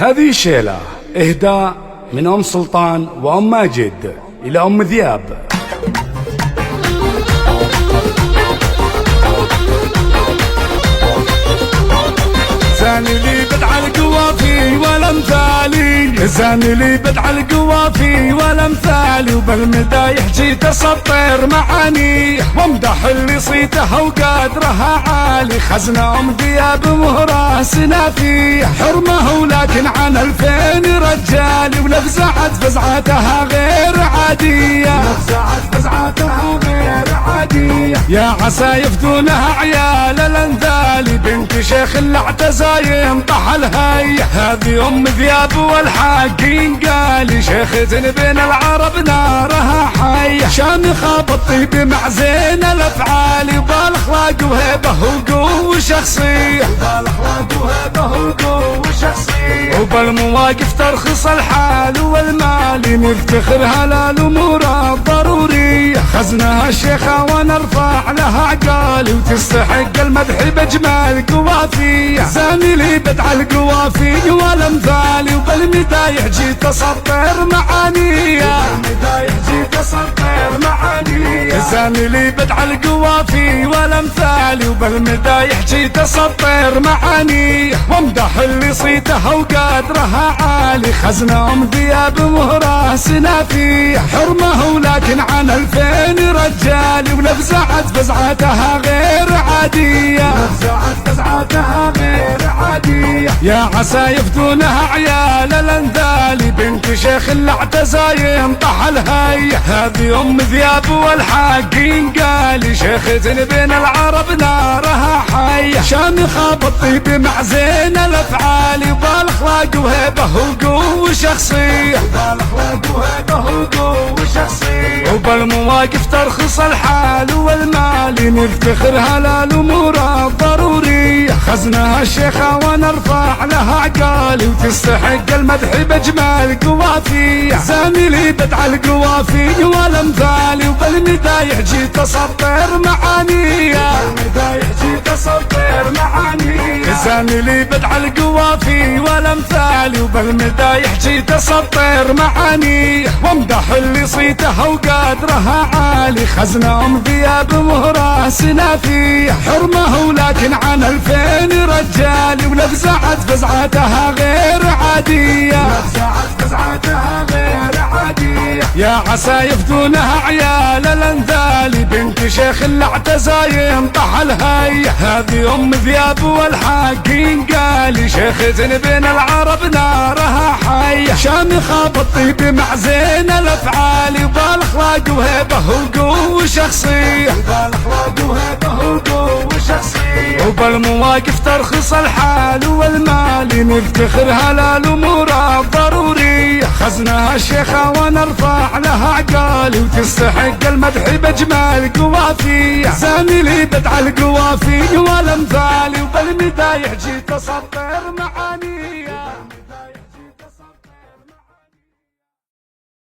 هذه شيلة إهداء من أم سلطان وأم ماجد إلى أم ذياب. زاني لي بدع القوافي ولا مثالي، زاني لي بدع القوافي ولا مثالي، وبالمدايح جيت اسطر معاني وامدح اللي صيتها وقدرها عالي. خزنة ام ذياب مهره سنافي حرمه ولكن عن 2000 رجالي، ولفزعت فزعتها غير عادية، لفزعت فزعتها غير عادية. يا عسى يفدونها عيال الانذالي، بنت شيخ اللي اعتزى ينطح الهي. هذه ام ذياب والحاقين قالي، شيخة بين العرب نارها حي. شامخة بالطيب مع زين الافعال، وبالاخلاق وهيبه وقوه شخصيه، وبالاخلاق وهيبه وقوه شخصيه، وبالمواقف ترخص الحال والمال، نفتخرها للامور الضروريه. خزنها الشيخة ونرفع لها عقالي، وتستحق المدح بجمال قوافي. زاني لي بدع القوافي والامثالي، وبالمدايح جيت اسطر معانية، بالمدايح جيت اسطر معانية. زاني لي بدع القوافي والامثالي، وبالمدايح جيت اسطر معانية وامدح اللي صيتها وقدرها عالي. خزنة ام ذياب مهره سنافي حرمه ولكن عن 2000 رجالي، ولفزعت فزعتها غير عادية، لفزعت فزعتها غير عادية. يا عسى يفدونها عيال الانذالي، بنت شيخ اللي اعتزى ينطح الهي. هذه ام ذياب والحاقين قالي، شيخة بين العرب نارها حي. شامخة بالطيب مع زين الافعال، وبالاخلاق وهيبه وقوه شخصيه، وبالاخلاق وهيبه وقوه شخصيه، وبالمواقف ترخص الحال والمال، نفتخرها للامور الضروريه. خزنها الشيخة ونرفع لها عقالي، وتستحق المدح بجمال قوافي. زاني لي بدع القوافي والامثالي، وبالمدايح جيت اسطر معانية، بالمدايح جيت اسطر معانية. زاني لي بدع القوافي والامثالي، وبالمدايح جيت اسطر معانية وامدح اللي صيتها وقدرها عالي. خزنة ام ذياب مهره سنافي حرمه ولكن عن 2000 رجالي، ولفزعت فزعتها غير عادية، لفزعت فزعتها غير عادية. يا عسى يفدونها عيال الانذالي، بنت شيخ اللي اعتزى ينطح الهي. هذه ام ذياب والحاقين قالي، شيخة بين العرب نارها حي. شامخة بالطيب مع زين الافعال، وبالاخلاق وهيبه وقوه شخصيه، وبالاخلاق وهيبه وقوه شخصيه، وبالمواقف ترخص الحال والمال، نفتخرها للامور الضروريه. خزنها الشيخة ونرفع لها عقالي، وتستحق المدح بجمال قوافي. زاني لي بدع القوافي والامثالي، وبالمدايح جيت اسطر معانية.